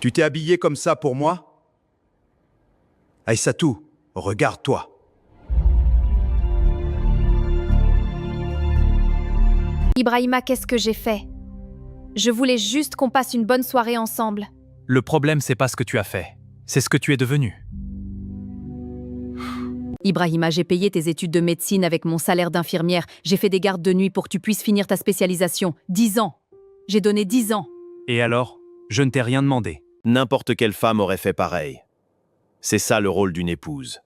Tu t'es habillé comme ça pour moi? Aïssatou, regarde-toi. Ibrahima, qu'est-ce que j'ai fait? Je voulais juste qu'on passe une bonne soirée ensemble. Le problème, c'est pas ce que tu as fait. C'est ce que tu es devenu. Ibrahima, j'ai payé tes études de médecine avec mon salaire d'infirmière. J'ai fait des gardes de nuit pour que tu puisses finir ta spécialisation. 10 ans. J'ai donné 10 ans. Et alors? Je ne t'ai rien demandé. N'importe quelle femme aurait fait pareil. C'est ça le rôle d'une épouse.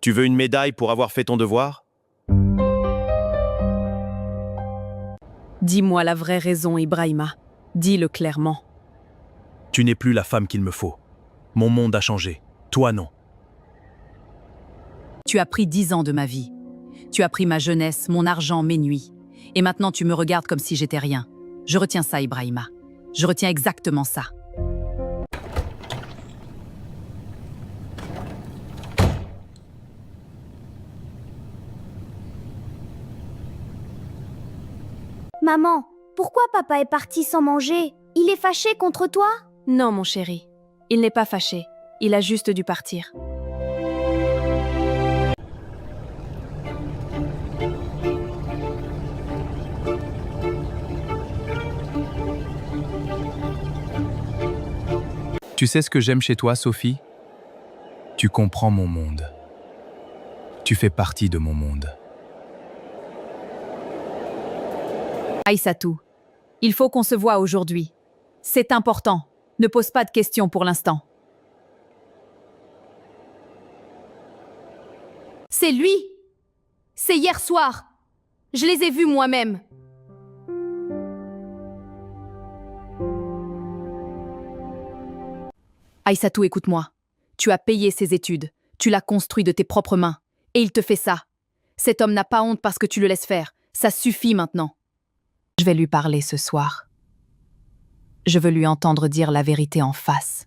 Tu veux une médaille pour avoir fait ton devoir? Dis-moi la vraie raison, Ibrahima. Dis-le clairement. Tu n'es plus la femme qu'il me faut. Mon monde a changé. Toi, non. Tu as pris 10 ans de ma vie. Tu as pris ma jeunesse, mon argent, mes nuits. Et maintenant, tu me regardes comme si j'étais rien. Je retiens ça, Ibrahima. Je retiens exactement ça. Maman, pourquoi papa est parti sans manger? Il est fâché contre toi? Non, mon chéri. Il n'est pas fâché. Il a juste dû partir. Tu sais ce que j'aime chez toi, Sophie? Tu comprends mon monde. Tu fais partie de mon monde. Aïssatou, il faut qu'on se voie aujourd'hui. C'est important. Ne pose pas de questions pour l'instant. C'est lui! C'est hier soir! Je les ai vus moi-même. Aïssatou, écoute-moi. Tu as payé ses études. Tu l'as construit de tes propres mains. Et il te fait ça. Cet homme n'a pas honte parce que tu le laisses faire. Ça suffit maintenant. Je vais lui parler ce soir. Je veux lui entendre dire la vérité en face.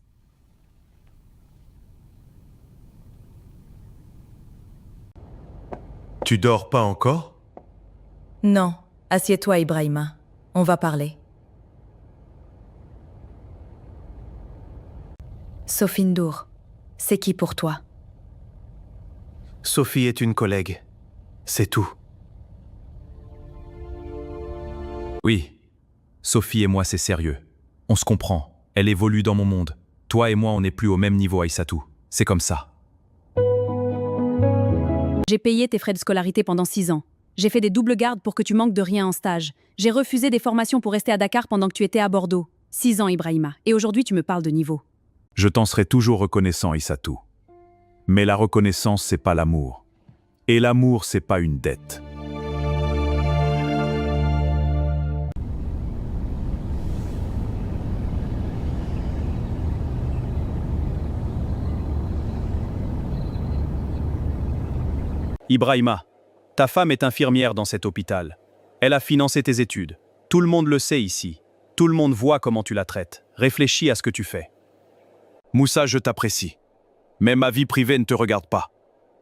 Tu dors pas encore? Non, assieds-toi, Ibrahima. On va parler. Sophie Ndour, c'est qui pour toi? Sophie est une collègue. C'est tout. Oui. Sophie et moi, c'est sérieux. On se comprend. Elle évolue dans mon monde. Toi et moi, on n'est plus au même niveau, Aïssatou. C'est comme ça. J'ai payé tes frais de scolarité pendant 6 ans. J'ai fait des doubles gardes pour que tu manques de rien en stage. J'ai refusé des formations pour rester à Dakar pendant que tu étais à Bordeaux. 6 ans, Ibrahima. Et aujourd'hui, tu me parles de niveau. Je t'en serai toujours reconnaissant, Aïssatou. Mais la reconnaissance, c'est pas l'amour. Et l'amour, c'est pas une dette. Ibrahima, ta femme est infirmière dans cet hôpital. Elle a financé tes études. Tout le monde le sait ici. Tout le monde voit comment tu la traites. Réfléchis à ce que tu fais. Moussa, je t'apprécie. Mais ma vie privée ne te regarde pas.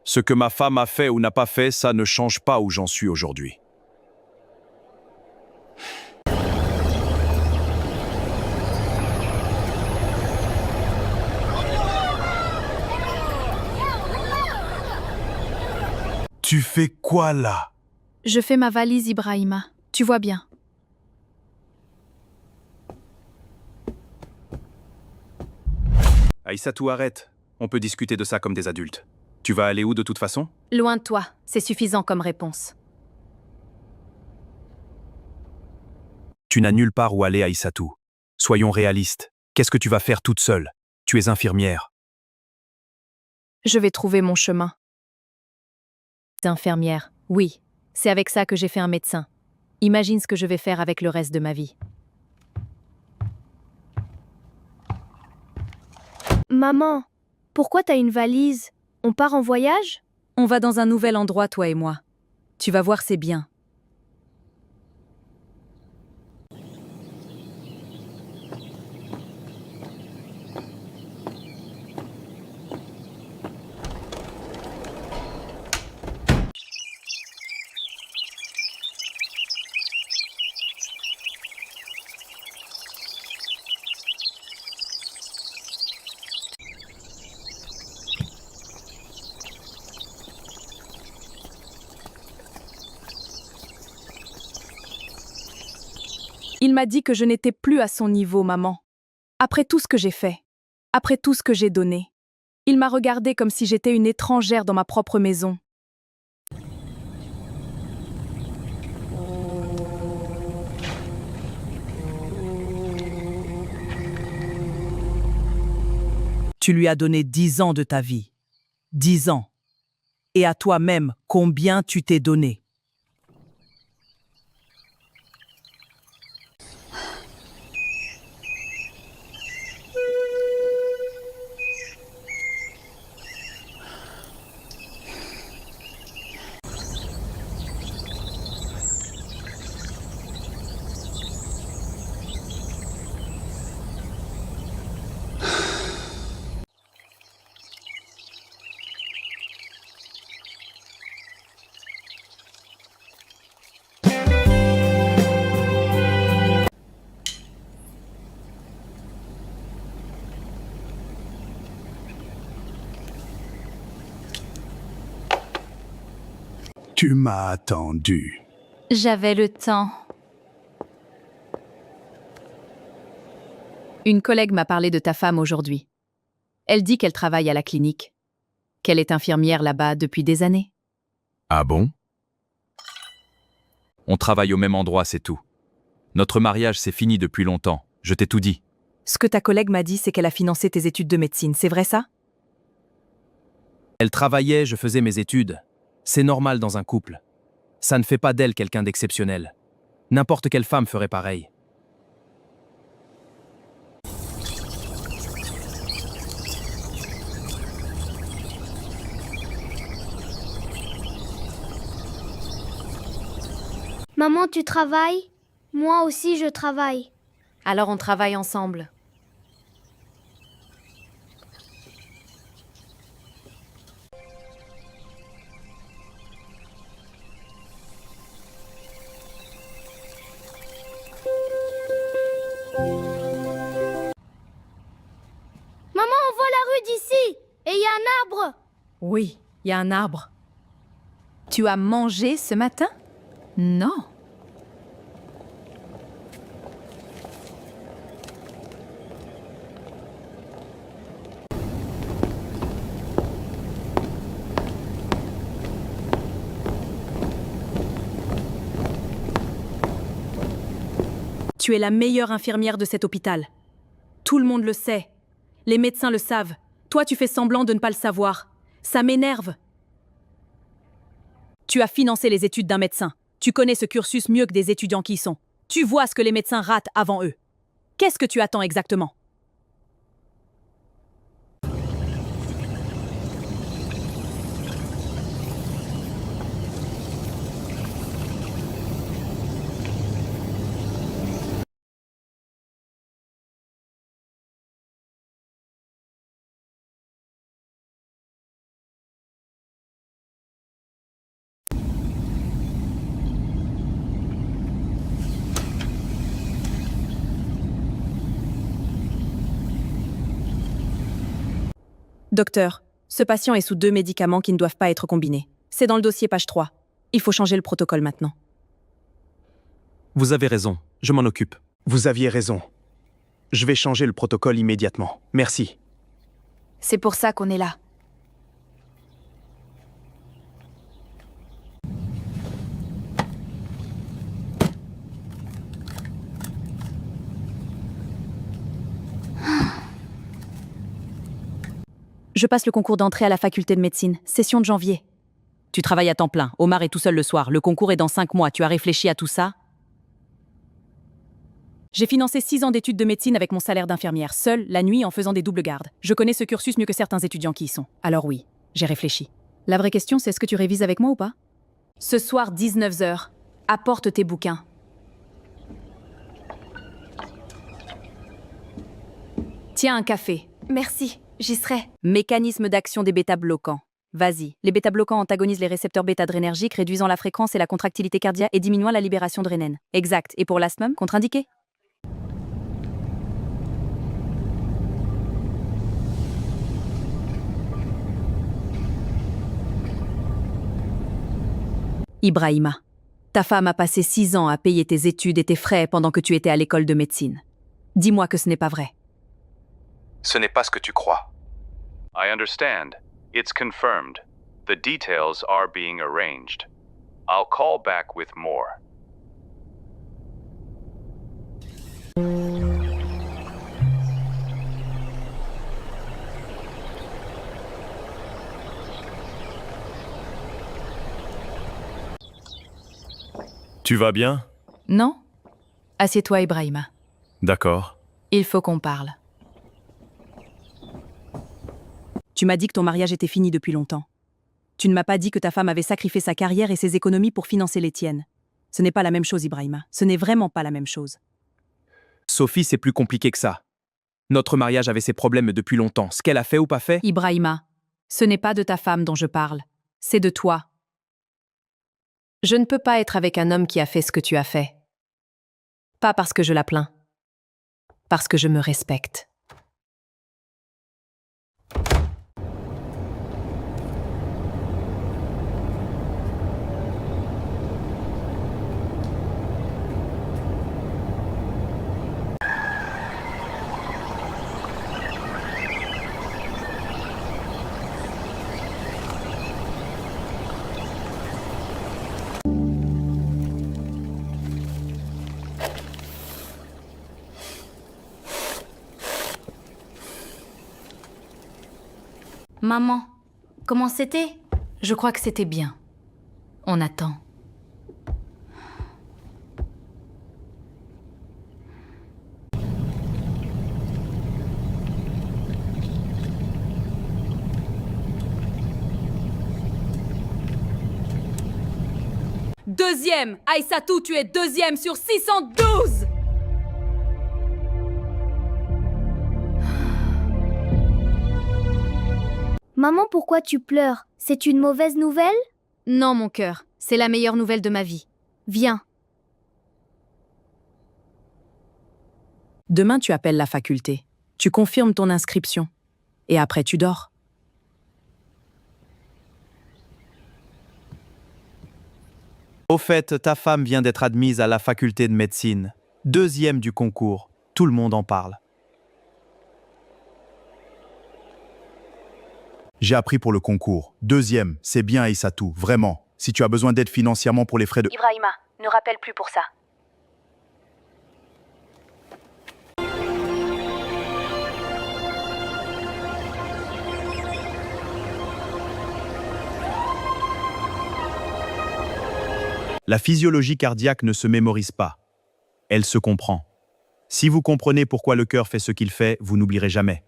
Ce que ma femme a fait ou n'a pas fait, ça ne change pas où j'en suis aujourd'hui. Tu fais quoi là? Je fais ma valise, Ibrahima. Tu vois bien. Aïssatou, arrête. On peut discuter de ça comme des adultes. Tu vas aller où de toute façon? Loin de toi. C'est suffisant comme réponse. Tu n'as nulle part où aller, Aïssatou. Soyons réalistes. Qu'est-ce que tu vas faire toute seule? Tu es infirmière. Je vais trouver mon chemin. Infirmière, oui. C'est avec ça que j'ai fait un médecin. Imagine ce que je vais faire avec le reste de ma vie. Maman, pourquoi t'as une valise? On part en voyage? On va dans un nouvel endroit, toi et moi. Tu vas voir, c'est bien. Il m'a dit que je n'étais plus à son niveau, maman. Après tout ce que j'ai fait, après tout ce que j'ai donné, il m'a regardée comme si j'étais une étrangère dans ma propre maison. Tu lui as donné 10 ans de ta vie. 10 ans. Et à toi-même, combien tu t'es donné? Tu m'as attendu. J'avais le temps. Une collègue m'a parlé de ta femme aujourd'hui. Elle dit qu'elle travaille à la clinique, qu'elle est infirmière là-bas depuis des années. Ah bon? On travaille au même endroit, c'est tout. Notre mariage, c'est fini depuis longtemps. Je t'ai tout dit. Ce que ta collègue m'a dit, c'est qu'elle a financé tes études de médecine. C'est vrai ça? Elle travaillait, je faisais mes études. C'est normal dans un couple. Ça ne fait pas d'elle quelqu'un d'exceptionnel. N'importe quelle femme ferait pareil. Maman, tu travailles? Moi aussi, je travaille. Alors on travaille ensemble. Maman, on voit la rue d'ici. Et il y a un arbre. Oui, il y a un arbre. Tu as mangé ce matin? Non. Tu es la meilleure infirmière de cet hôpital. Tout le monde le sait. Les médecins le savent. Toi, tu fais semblant de ne pas le savoir. Ça m'énerve. Tu as financé les études d'un médecin. Tu connais ce cursus mieux que des étudiants qui y sont. Tu vois ce que les médecins ratent avant eux. Qu'est-ce que tu attends exactement? Docteur, ce patient est sous 2 médicaments qui ne doivent pas être combinés. C'est dans le dossier page 3. Il faut changer le protocole maintenant. Vous avez raison, je m'en occupe. Vous aviez raison. Je vais changer le protocole immédiatement. Merci. C'est pour ça qu'on est là. Je passe le concours d'entrée à la faculté de médecine, session de janvier. Tu travailles à temps plein, Omar est tout seul le soir, le concours est dans 5 mois, tu as réfléchi à tout ça? J'ai financé 6 ans d'études de médecine avec mon salaire d'infirmière, seule, la nuit, en faisant des doubles gardes. Je connais ce cursus mieux que certains étudiants qui y sont. Alors oui, j'ai réfléchi. La vraie question, c'est est-ce que tu révises avec moi ou pas? Ce soir, 19h, apporte tes bouquins. Tiens un café. Merci, j'y serai. Mécanisme d'action des bêta-bloquants. Vas-y. Les bêta-bloquants antagonisent les récepteurs bêta-adrénergiques, réduisant la fréquence et la contractilité cardiaque et diminuant la libération d'adrénine. Exact. Et pour l'asthme, contre-indiqué? Ibrahima, Ta femme a passé 6 ans à payer tes études et tes frais pendant que tu étais à l'école de médecine. Dis-moi que ce n'est pas vrai. Ce n'est pas ce que tu crois. I understand. It's confirmed. The details are being arranged. I'll call back with more. Tu vas bien? Non? Assieds-toi, Ibrahima. D'accord. Il faut qu'on parle. Tu m'as dit que ton mariage était fini depuis longtemps. Tu ne m'as pas dit que ta femme avait sacrifié sa carrière et ses économies pour financer les tiennes. Ce n'est pas la même chose, Ibrahima. Ce n'est vraiment pas la même chose. Sophie, c'est plus compliqué que ça. Notre mariage avait ses problèmes depuis longtemps. Ce qu'elle a fait ou pas fait, Ibrahima, ce n'est pas de ta femme dont je parle. C'est de toi. Je ne peux pas être avec un homme qui a fait ce que tu as fait. Pas parce que je la plains. Parce que je me respecte. Maman, comment c'était? Je crois que c'était bien. On attend. Deuxième! Aïssatou, tu es deuxième sur 612! Maman, pourquoi tu pleures? C'est une mauvaise nouvelle? Non, mon cœur, c'est la meilleure nouvelle de ma vie. Viens. Demain, tu appelles la faculté. Tu confirmes ton inscription. Et après, tu dors. au fait, ta femme vient d'être admise à la faculté de médecine. 2e du concours. Tout le monde en parle. J'ai appris pour le concours. 2e, c'est bien Aïssatou, vraiment. Si tu as besoin d'aide financièrement pour les frais de... Ibrahima, ne rappelle plus pour ça. La physiologie cardiaque ne se mémorise pas. Elle se comprend. Si vous comprenez pourquoi le cœur fait ce qu'il fait, vous n'oublierez jamais.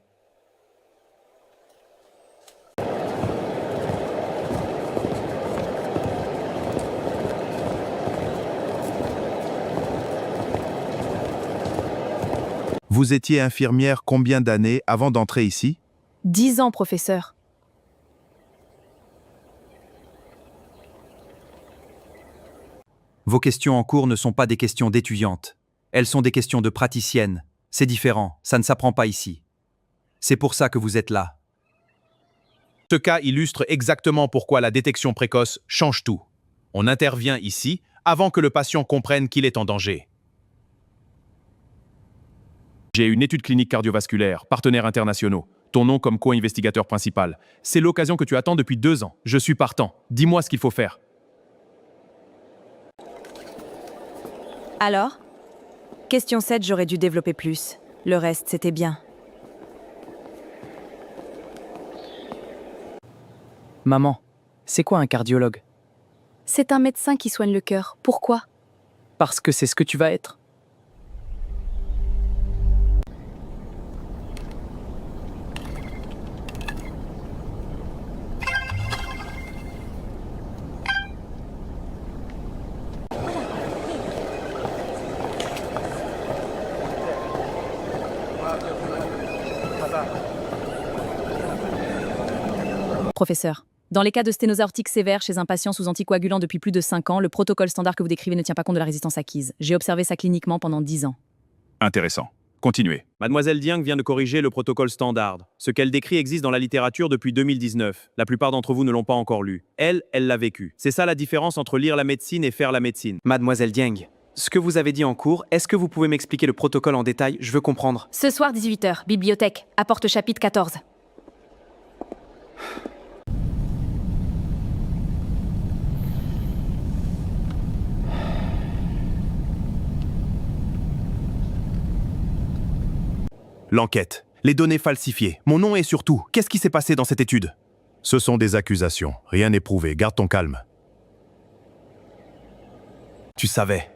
Vous étiez infirmière combien d'années avant d'entrer ici? 10 ans, professeur. Vos questions en cours ne sont pas des questions d'étudiantes. Elles sont des questions de praticiennes. C'est différent, ça ne s'apprend pas ici. C'est pour ça que vous êtes là. Ce cas illustre exactement pourquoi la détection précoce change tout. On intervient ici avant que le patient comprenne qu'il est en danger. J'ai une étude clinique cardiovasculaire, partenaires internationaux. Ton nom comme co-investigateur principal. C'est l'occasion que tu attends depuis 2 ans. Je suis partant. Dis-moi ce qu'il faut faire. Alors? Question 7, j'aurais dû développer plus. Le reste, c'était bien. Maman, c'est quoi un cardiologue? C'est un médecin qui soigne le cœur. Pourquoi? Parce que c'est ce que tu vas être. Professeur, dans les cas de sténose aortique sévère chez un patient sous anticoagulant depuis plus de 5 ans, le protocole standard que vous décrivez ne tient pas compte de la résistance acquise. J'ai observé ça cliniquement pendant 10 ans. Intéressant. Continuez. Mademoiselle Dieng vient de corriger le protocole standard. Ce qu'elle décrit existe dans la littérature depuis 2019. La plupart d'entre vous ne l'ont pas encore lu. Elle l'a vécu. C'est ça la différence entre lire la médecine et faire la médecine. Mademoiselle Dieng, ce que vous avez dit en cours, est-ce que vous pouvez m'expliquer le protocole en détail? Je veux comprendre. Ce soir, 18h, bibliothèque, apporte chapitre 14. L'enquête. Les données falsifiées. Mon nom et surtout, qu'est-ce qui s'est passé dans cette étude? Ce sont des accusations. Rien n'est prouvé. Garde ton calme. Tu savais.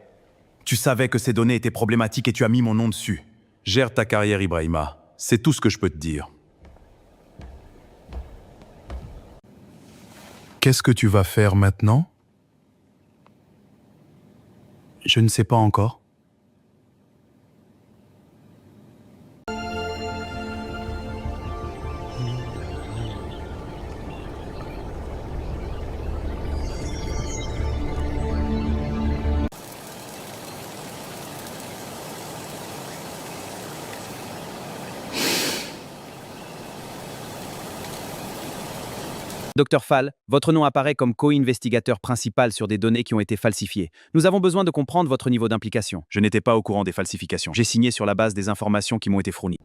Tu savais que ces données étaient problématiques et tu as mis mon nom dessus. Gère ta carrière, Ibrahima. C'est tout ce que je peux te dire. Qu'est-ce que tu vas faire maintenant? Je ne sais pas encore. Docteur Fall, votre nom apparaît comme co-investigateur principal sur des données qui ont été falsifiées. Nous avons besoin de comprendre votre niveau d'implication. Je n'étais pas au courant des falsifications. J'ai signé sur la base des informations qui m'ont été fournies.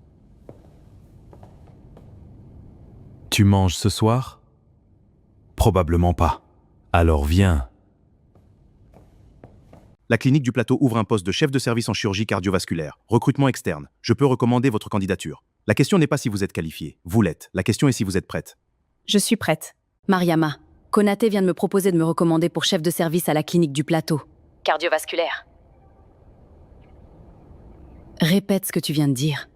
Tu manges ce soir? Probablement pas. Alors viens. La clinique du plateau ouvre un poste de chef de service en chirurgie cardiovasculaire. Recrutement externe. Je peux recommander votre candidature. La question n'est pas si vous êtes qualifié. Vous l'êtes. La question est si vous êtes prête. Je suis prête. Mariama, Konaté vient de me proposer de me recommander pour chef de service à la clinique du plateau. Cardiovasculaire. Répète ce que tu viens de dire.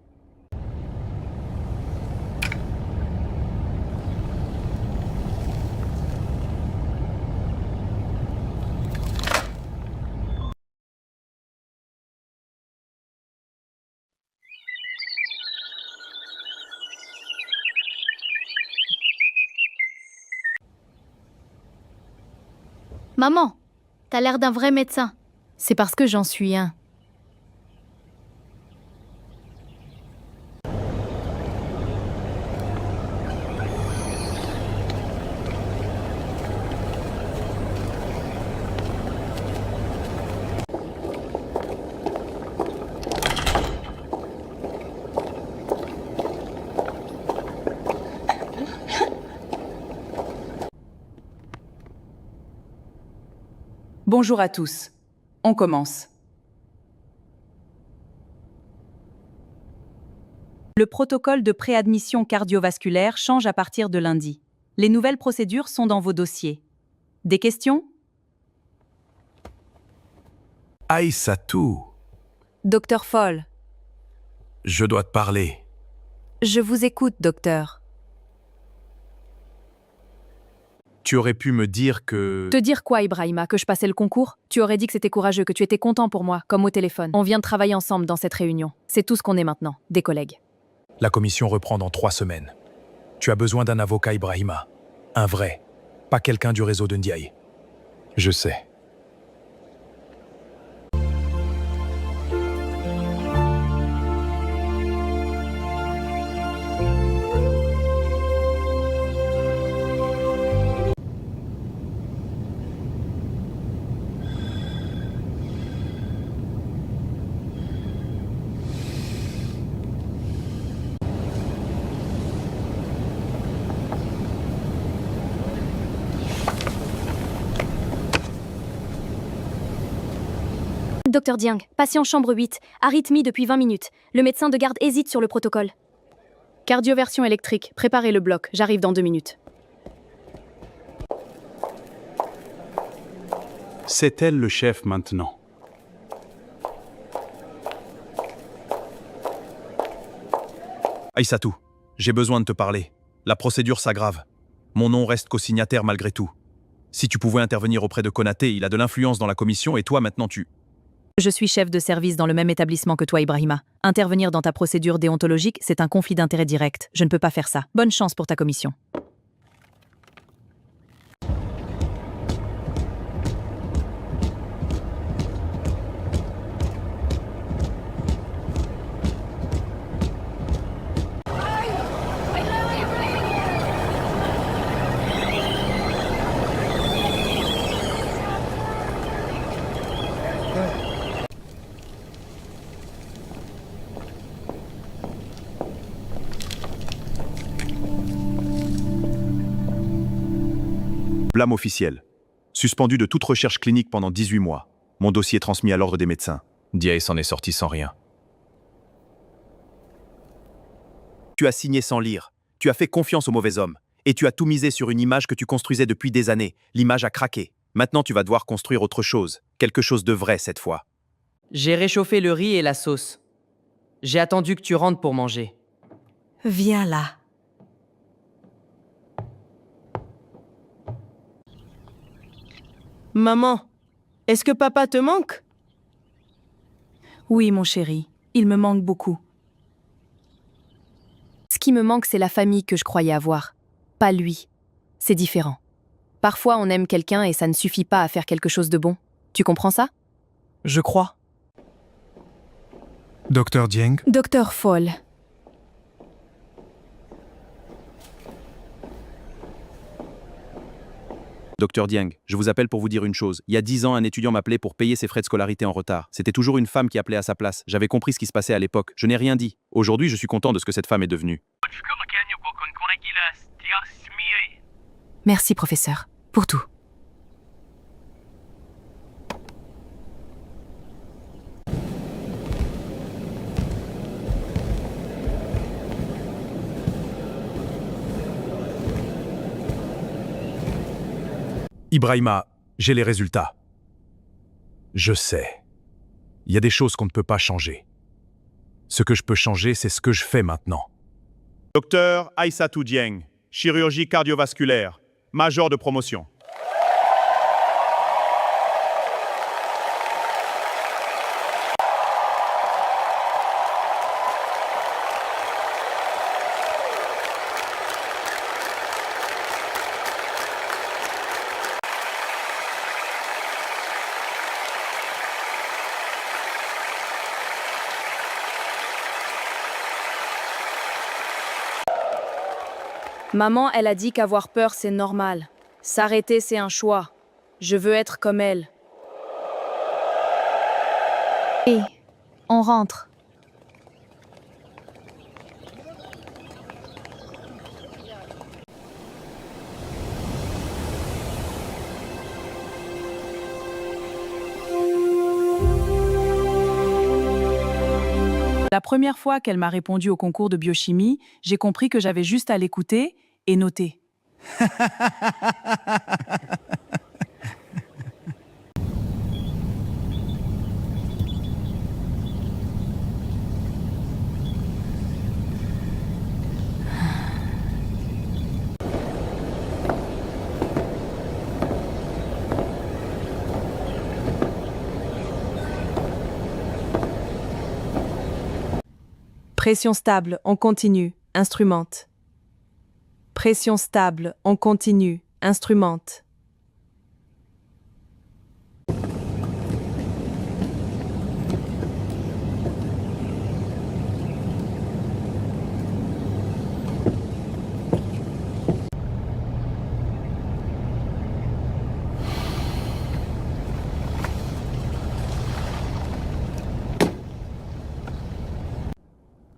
Maman, t'as l'air d'un vrai médecin. C'est parce que j'en suis un. Bonjour à tous. On commence. Le protocole de préadmission cardiovasculaire change à partir de lundi. Les nouvelles procédures sont dans vos dossiers. Des questions? Aïssatou, Docteur Fall, je dois te parler. je vous écoute, docteur. Tu aurais pu me dire que... Te dire quoi, Ibrahima, que je passais le concours? Tu aurais dit que c'était courageux, que tu étais content pour moi, comme au téléphone. On vient de travailler ensemble dans cette réunion. C'est tout ce qu'on est maintenant, des collègues. La commission reprend dans 3 semaines. Tu as besoin d'un avocat, Ibrahima. Un vrai, pas quelqu'un du réseau de Ndiaye. Je sais. Docteur Dieng, patient chambre 8, arythmie depuis 20 minutes. Le médecin de garde hésite sur le protocole. Cardioversion électrique, préparez le bloc, j'arrive dans 2 minutes. C'est elle le chef maintenant. Aïssatou, j'ai besoin de te parler. La procédure s'aggrave. Mon nom reste co-signataire malgré tout. Si tu pouvais intervenir auprès de Konaté, il a de l'influence dans la commission et toi maintenant tu... Je suis chef de service dans le même établissement que toi, Ibrahima. Intervenir dans ta procédure déontologique, c'est un conflit d'intérêt direct. Je ne peux pas faire ça. Bonne chance pour ta commission. Blâme officiel. Suspendu de toute recherche clinique pendant 18 mois. Mon dossier transmis à l'ordre des médecins. Ndiaye s'en est sorti sans rien. Tu as signé sans lire. Tu as fait confiance au mauvais homme. Et tu as tout misé sur une image que tu construisais depuis des années. L'image a craqué. Maintenant, tu vas devoir construire autre chose. Quelque chose de vrai cette fois. J'ai réchauffé le riz et la sauce. J'ai attendu que tu rentres pour manger. Viens là. Maman, est-ce que papa te manque? Oui, mon chéri, il me manque beaucoup. Ce qui me manque, c'est la famille que je croyais avoir. Pas lui. C'est différent. Parfois, on aime quelqu'un et ça ne suffit pas à faire quelque chose de bon. Tu comprends ça? Je crois. Docteur Dieng, Docteur Foll. Docteur Dieng, je vous appelle pour vous dire une chose. Il y a 10 ans, un étudiant m'appelait pour payer ses frais de scolarité en retard. C'était toujours une femme qui appelait à sa place. J'avais compris ce qui se passait à l'époque. Je n'ai rien dit. Aujourd'hui, je suis content de ce que cette femme est devenue. Merci, professeur, pour tout. Ibrahima, j'ai les résultats. Je sais. Il y a des choses qu'on ne peut pas changer. Ce que je peux changer, c'est ce que je fais maintenant. Docteur Aïssatou Dieng, chirurgie cardiovasculaire, major de promotion. Maman, elle a dit qu'avoir peur, c'est normal. S'arrêter, c'est un choix. Je veux être comme elle. Et on rentre. La première fois qu'elle m'a répondu au concours de biochimie, j'ai compris que j'avais juste à l'écouter et noter. Pression stable, on continue, instrumente. Pression stable, on continue, instrumente.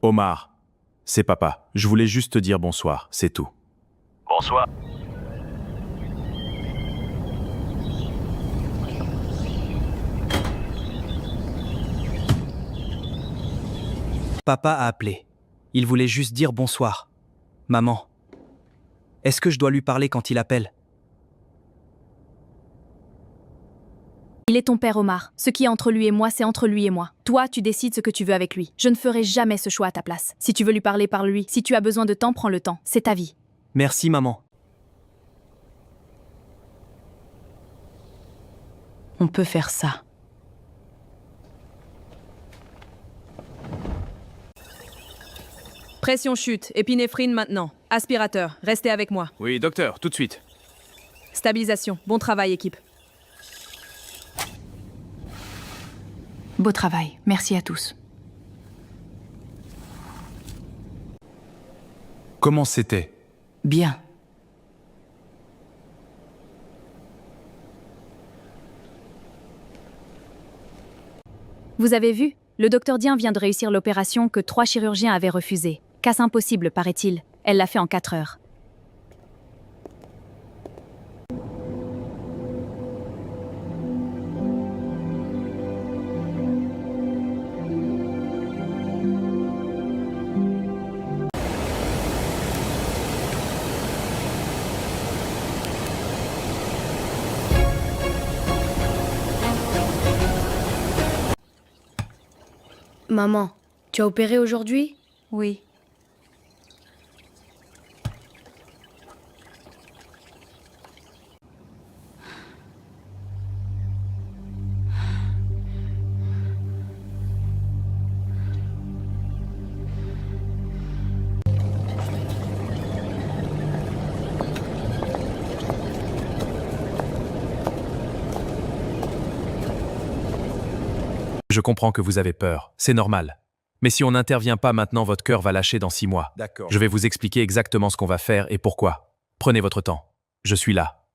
Omar, c'est papa. Je voulais juste te dire bonsoir, c'est tout. Bonsoir. Papa a appelé. Il voulait juste dire bonsoir. Maman, est-ce que je dois lui parler quand il appelle? Il est ton père, Omar. Ce qui est entre lui et moi, c'est entre lui et moi. Toi, tu décides ce que tu veux avec lui. Je ne ferai jamais ce choix à ta place. Si tu veux lui parler, parle-lui. Si tu as besoin de temps, prends le temps. C'est ta vie. Merci, maman. On peut faire ça. Pression chute, épinéphrine maintenant. Aspirateur, restez avec moi. Oui, docteur, tout de suite. Stabilisation, bon travail équipe. Beau travail. Merci à tous. Comment c'était? Bien. Vous avez vu? Le docteur Dien vient de réussir l'opération que 3 chirurgiens avaient refusée. Casse impossible, paraît-il. Elle l'a fait en 4 heures. Maman, tu as opéré aujourd'hui? Oui. Je comprends que vous avez peur, c'est normal. Mais si on n'intervient pas maintenant, votre cœur va lâcher dans 6 mois. D'accord. Je vais vous expliquer exactement ce qu'on va faire et pourquoi. Prenez votre temps. Je suis là.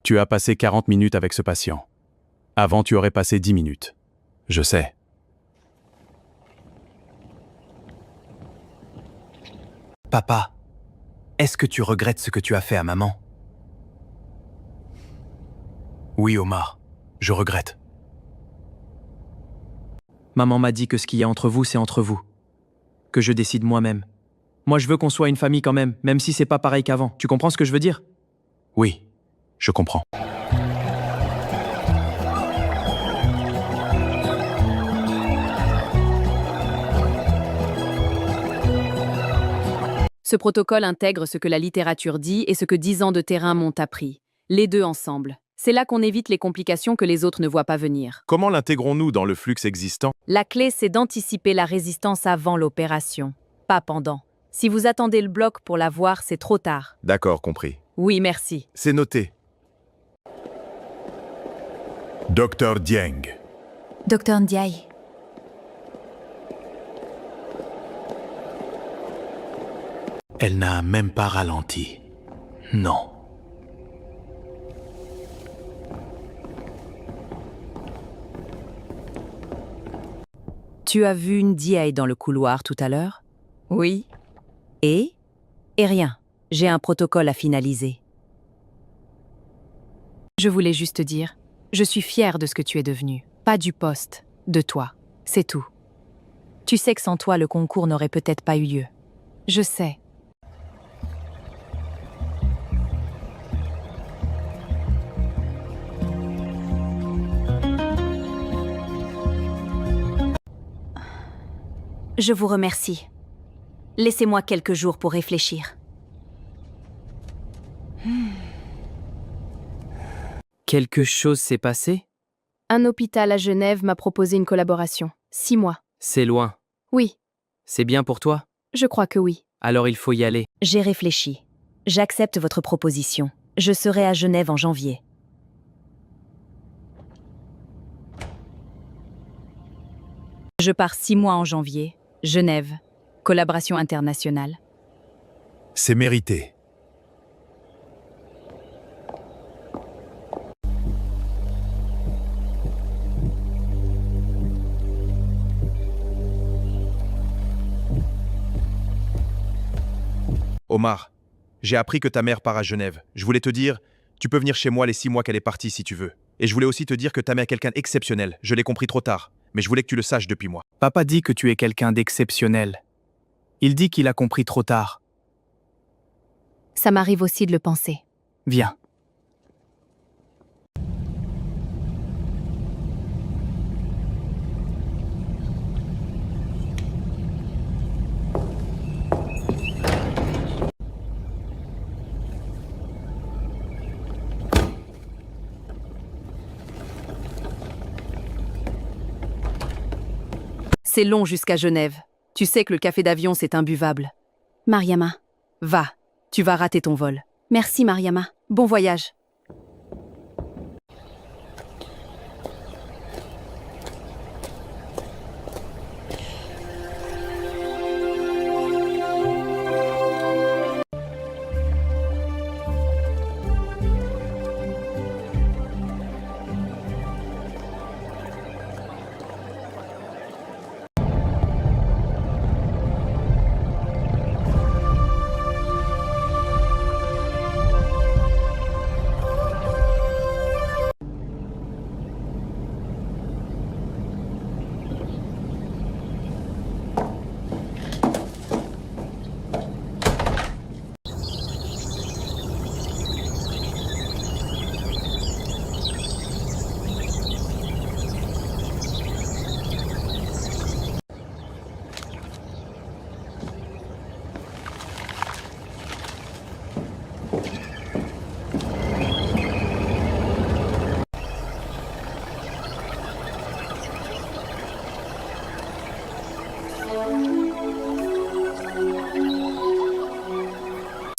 Tu as passé 40 minutes avec ce patient. Avant, tu aurais passé 10 minutes. Je sais. Papa, est-ce que tu regrettes ce que tu as fait à maman? Oui, Omar, je regrette. Maman m'a dit que ce qu'il y a entre vous, c'est entre vous. Que je décide moi-même. Moi, je veux qu'on soit une famille quand même si c'est pas pareil qu'avant. Tu comprends ce que je veux dire? Oui, je comprends. Ce protocole intègre ce que la littérature dit et ce que 10 ans de terrain m'ont appris. Les deux ensemble. C'est là qu'on évite les complications que les autres ne voient pas venir. Comment l'intégrons-nous dans le flux existant? La clé, c'est d'anticiper la résistance avant l'opération, pas pendant. Si vous attendez le bloc pour la voir, c'est trop tard. D'accord, compris. Oui, merci. C'est noté. Docteur Dieng. Docteur Ndiaye. Elle n'a même pas ralenti. Non. Tu as vu une Ndiaye dans le couloir tout à l'heure? Oui. Et rien. J'ai un protocole à finaliser. Je voulais juste dire, je suis fière de ce que tu es devenu. Pas du poste, de toi. C'est tout. Tu sais que sans toi, le concours n'aurait peut-être pas eu lieu. Je sais. Je vous remercie. Laissez-moi quelques jours pour réfléchir. Quelque chose s'est passé? Un hôpital à Genève m'a proposé une collaboration. 6 mois. C'est loin. Oui, C'est bien pour toi? je crois que oui. Alors il faut y aller. J'ai réfléchi. J'accepte votre proposition. Je serai à Genève en janvier. Je pars 6 mois en janvier. Genève. Collaboration internationale. C'est mérité. Omar, j'ai appris que ta mère part à Genève. Je voulais te dire, tu peux venir chez moi les 6 mois qu'elle est partie si tu veux. Et je voulais aussi te dire que ta mère est quelqu'un d'exceptionnel. Je l'ai compris trop tard, mais je voulais que tu le saches depuis moi. Papa dit que tu es quelqu'un d'exceptionnel. Il dit qu'il a compris trop tard. Ça m'arrive aussi de le penser. Viens. C'est long jusqu'à Genève. Tu sais que le café d'avion, c'est imbuvable. Mariama. Va, tu vas rater ton vol. Merci, Mariama. Bon voyage.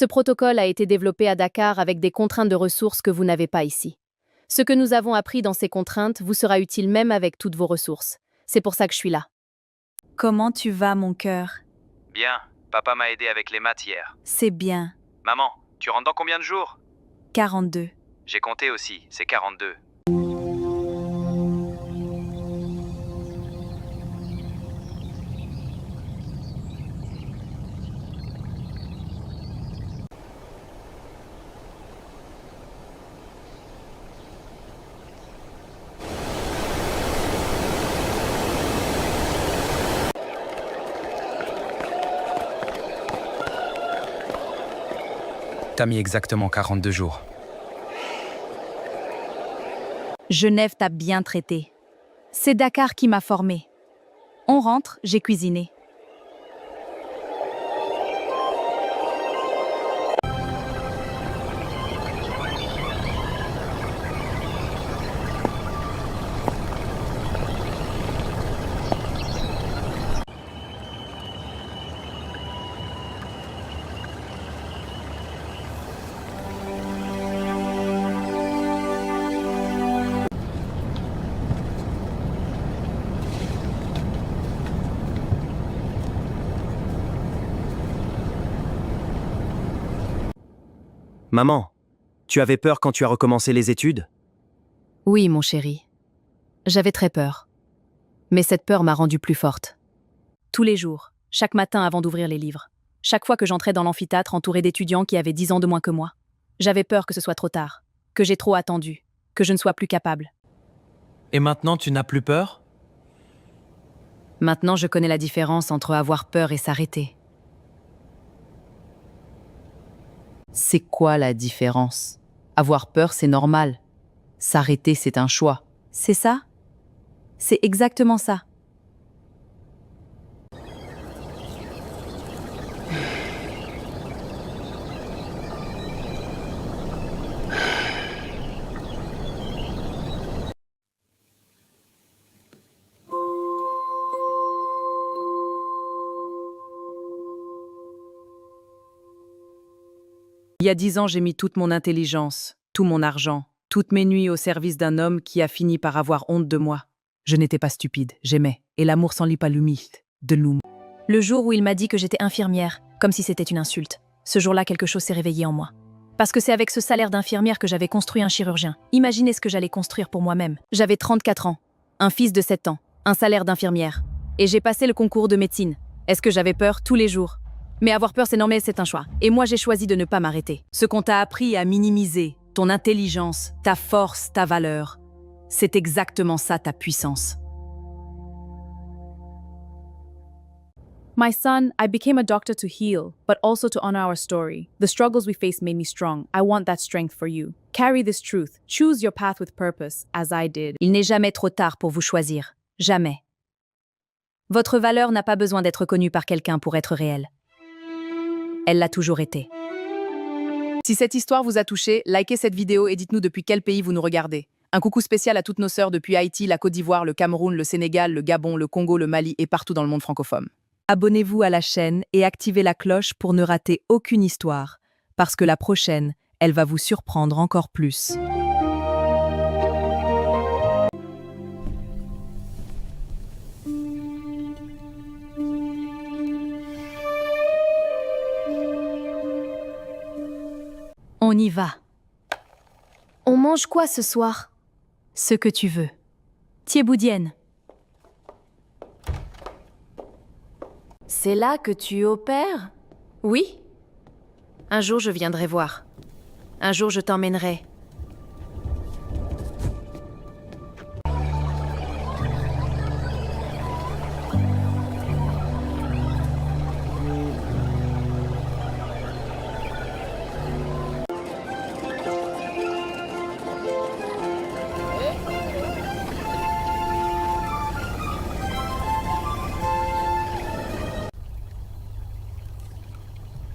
Ce protocole a été développé à Dakar avec des contraintes de ressources que vous n'avez pas ici. Ce que nous avons appris dans ces contraintes vous sera utile même avec toutes vos ressources. C'est pour ça que je suis là. Comment tu vas, mon cœur? Bien, papa m'a aidé avec les maths hier. C'est bien. Maman, tu rentres dans combien de jours? 42. J'ai compté aussi, c'est 42. T'as mis exactement 42 jours. Genève t'a bien traité. C'est Dakar qui m'a formé. On rentre, j'ai cuisiné. Maman, tu avais peur quand tu as recommencé les études? Oui, mon chéri. J'avais très peur. Mais cette peur m'a rendue plus forte. Tous les jours, chaque matin avant d'ouvrir les livres. Chaque fois que j'entrais dans l'amphithéâtre entouré d'étudiants qui avaient 10 ans de moins que moi. J'avais peur que ce soit trop tard, que j'ai trop attendu, que je ne sois plus capable. Et maintenant, tu n'as plus peur? Maintenant, je connais la différence entre avoir peur et s'arrêter. C'est quoi la différence? Avoir peur, c'est normal. S'arrêter, c'est un choix. C'est ça? C'est exactement ça. Il y a 10 ans, j'ai mis toute mon intelligence, tout mon argent, toutes mes nuits au service d'un homme qui a fini par avoir honte de moi. Je n'étais pas stupide, j'aimais. Et l'amour s'enlit pas l'humide, de l'homme. Le jour où il m'a dit que j'étais infirmière, comme si c'était une insulte. Ce jour-là, quelque chose s'est réveillé en moi. Parce que c'est avec ce salaire d'infirmière que j'avais construit un chirurgien. Imaginez ce que j'allais construire pour moi-même. J'avais 34 ans, un fils de 7 ans, un salaire d'infirmière. Et j'ai passé le concours de médecine. Est-ce que j'avais peur tous les jours? Mais avoir peur, c'est normal, c'est un choix. Et moi, j'ai choisi de ne pas m'arrêter. Ce qu'on t'a appris à minimiser, ton intelligence, ta force, ta valeur, c'est exactement ça ta puissance. My son, I became a doctor to heal, but also to honor our story. The struggles we faced made me strong. I want that strength for you. Carry this truth. Choose your path with purpose, as I did. Il n'est jamais trop tard pour vous choisir. Jamais. Votre valeur n'a pas besoin d'être connue par quelqu'un pour être réelle. Elle l'a toujours été. Si cette histoire vous a touché, likez cette vidéo et dites-nous depuis quel pays vous nous regardez. Un coucou spécial à toutes nos sœurs depuis Haïti, la Côte d'Ivoire, le Cameroun, le Sénégal, le Gabon, le Congo, le Mali et partout dans le monde francophone. Abonnez-vous à la chaîne et activez la cloche pour ne rater aucune histoire, parce que la prochaine, elle va vous surprendre encore plus. On y va. On mange quoi ce soir? Ce que tu veux. Thieboudienne. C'est là que tu opères? Oui. Un jour, je viendrai voir. Un jour, je t'emmènerai.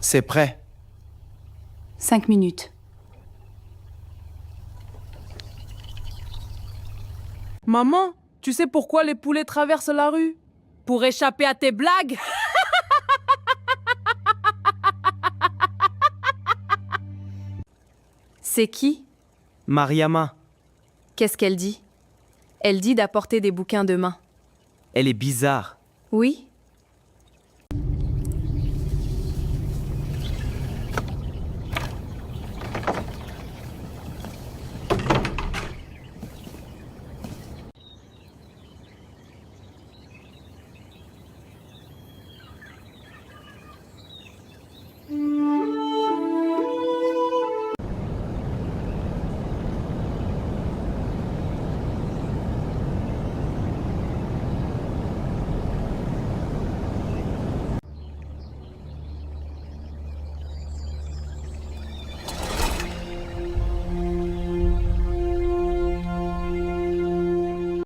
C'est prêt. 5 minutes. Maman, tu sais pourquoi les poulets traversent la rue? Pour échapper à tes blagues? C'est qui? Mariama. Qu'est-ce qu'elle dit? Elle dit d'apporter des bouquins demain. Elle est bizarre. Oui?